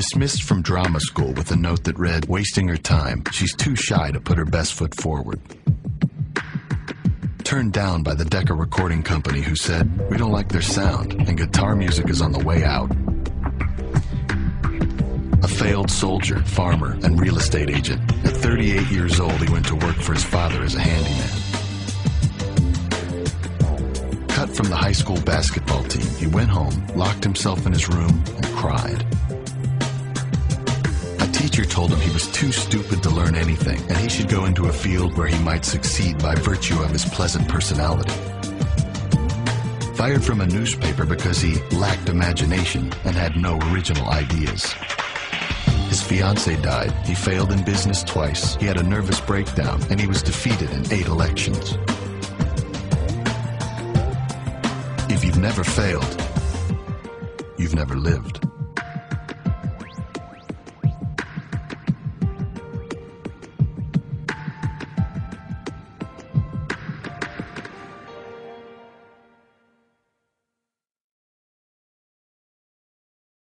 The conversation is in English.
Dismissed from drama school with a note that read, "Wasting her time. She's too shy to put her best foot forward." Turned down by the Decca recording company who said, "We don't like their sound and guitar music is on the way out." A failed soldier, farmer, and real estate agent. At 38 years old, he went to work for his father as a handyman. Cut from the high school basketball team, he went home, locked himself in his room, and cried. A teacher told him he was too stupid to learn anything, and he should go into a field where he might succeed by virtue of his pleasant personality. Fired from a newspaper because he lacked imagination and had no original ideas. His fiancée died, he failed in business twice, he had a nervous breakdown, and he was defeated in 8 elections. If you've never failed, you've never lived.